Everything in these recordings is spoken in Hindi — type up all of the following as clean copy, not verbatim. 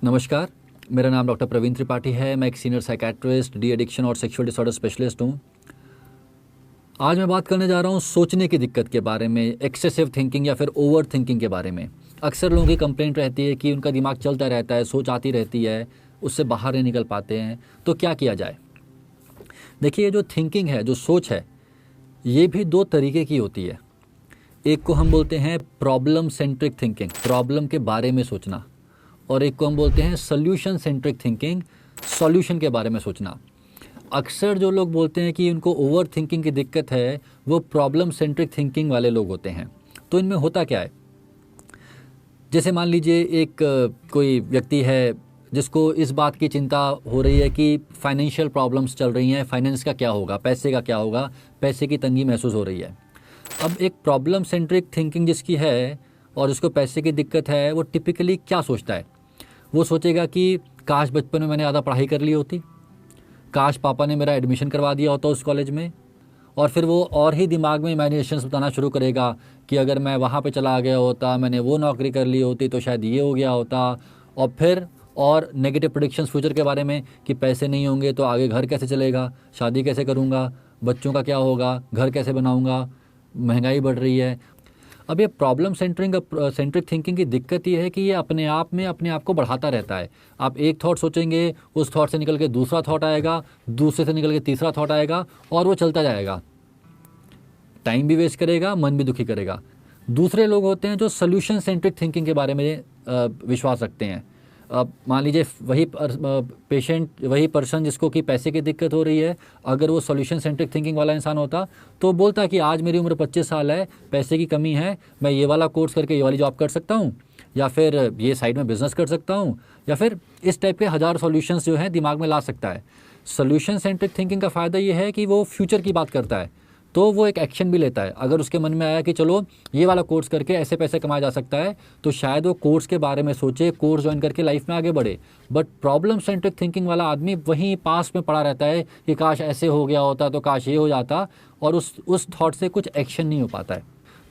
नमस्कार, मेरा नाम डॉक्टर प्रवीण त्रिपाठी है। मैं एक सीनियर साइकेट्रिस्ट, डी एडिक्शन और सेक्सुअल डिसऑर्डर स्पेशलिस्ट हूँ। आज मैं बात करने जा रहा हूँ सोचने की दिक्कत के बारे में, एक्सेसिव थिंकिंग या फिर ओवर थिंकिंग के बारे में। अक्सर लोगों की कंप्लेंट रहती है कि उनका दिमाग चलता रहता है, सोच आती रहती है, उससे बाहर नहीं निकल पाते हैं। तो क्या किया जाए? देखिए, ये जो थिंकिंग है, जो सोच है, ये भी दो तरीके की होती है। एक को हम बोलते हैं प्रॉब्लम सेंट्रिक थिंकिंग, प्रॉब्लम के बारे में सोचना, और एक को हम बोलते हैं सॉल्यूशन सेंट्रिक थिंकिंग, सॉल्यूशन के बारे में सोचना। अक्सर जो लोग बोलते हैं कि उनको ओवर थिंकिंग की दिक्कत है, वो प्रॉब्लम सेंट्रिक थिंकिंग वाले लोग होते हैं। तो इनमें होता क्या है? जैसे मान लीजिए एक कोई व्यक्ति है जिसको इस बात की चिंता हो रही है कि फाइनेंशियल प्रॉब्लम्स चल रही हैं, फाइनेंस का क्या होगा, पैसे का क्या होगा, पैसे की तंगी महसूस हो रही है। अब एक प्रॉब्लम सेंट्रिक थिंकिंग जिसकी है और उसको पैसे की दिक्कत है, वो टिपिकली क्या सोचता है? वो सोचेगा कि काश बचपन में मैंने ज़्यादा पढ़ाई कर ली होती, काश पापा ने मेरा एडमिशन करवा दिया होता उस कॉलेज में। और फिर वो और ही दिमाग में इमेजिनेशंस बताना शुरू करेगा कि अगर मैं वहाँ पे चला गया होता, मैंने वो नौकरी कर ली होती तो शायद ये हो गया होता। और फिर और नेगेटिव प्रेडिक्शंस फ्यूचर के बारे में कि पैसे नहीं होंगे तो आगे घर कैसे चलेगा, शादी कैसे करूँगा, बच्चों का क्या होगा, घर कैसे बनाऊँगा, महंगाई बढ़ रही है। अब ये प्रॉब्लम सेंट्रिक थिंकिंग की दिक्कत ये है कि ये अपने आप को बढ़ाता रहता है। आप एक थॉट सोचेंगे, उस थॉट से निकल के दूसरा थॉट आएगा, दूसरे से निकल के तीसरा थॉट आएगा, और वो चलता जाएगा। टाइम भी वेस्ट करेगा, मन भी दुखी करेगा। दूसरे लोग होते हैं जो सोल्यूशन सेंट्रिक थिंकिंग के बारे में विश्वास रखते हैं। मान लीजिए वही पर्सन जिसको कि पैसे की दिक्कत हो रही है, अगर वो सॉल्यूशन सेंट्रिक थिंकिंग वाला इंसान होता तो बोलता कि आज मेरी उम्र 25 साल है, पैसे की कमी है, मैं ये वाला कोर्स करके ये वाली जॉब कर सकता हूँ, या फिर ये साइड में बिजनेस कर सकता हूँ, या फिर इस टाइप के हज़ार सॉल्यूशंस जो हैं दिमाग में ला सकता है। सॉल्यूशन सेंट्रिक थिंकिंग का फ़ायदा ये है कि वो फ्यूचर की बात करता है, तो वो एक एक्शन भी लेता है। अगर उसके मन में आया कि चलो ये वाला कोर्स करके ऐसे पैसे कमाया जा सकता है, तो शायद वो कोर्स के बारे में सोचे, कोर्स ज्वाइन करके लाइफ में आगे बढ़े। बट प्रॉब्लम सेंट्रिक थिंकिंग वाला आदमी वहीं पास में पड़ा रहता है कि काश ऐसे हो गया होता, तो काश ये हो जाता, और उस थॉट से कुछ एक्शन नहीं हो पाता है।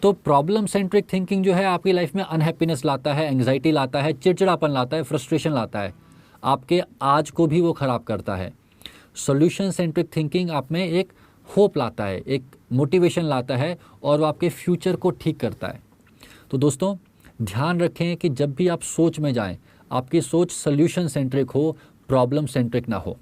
तो प्रॉब्लम सेंट्रिक थिंकिंग जो है आपकी लाइफ में अनहैप्पीनेस लाता है, एंग्जाइटी लाता है, चिड़चिड़ापन लाता है, फ्रस्ट्रेशन लाता है, आपके आज को भी वो ख़राब करता है। सॉल्यूशन सेंट्रिक थिंकिंग आप में एक होप लाता है, एक मोटिवेशन लाता है, और वो आपके फ्यूचर को ठीक करता है। तो दोस्तों, ध्यान रखें कि जब भी आप सोच में जाएं, आपकी सोच सॉल्यूशन सेंट्रिक हो, प्रॉब्लम सेंट्रिक ना हो।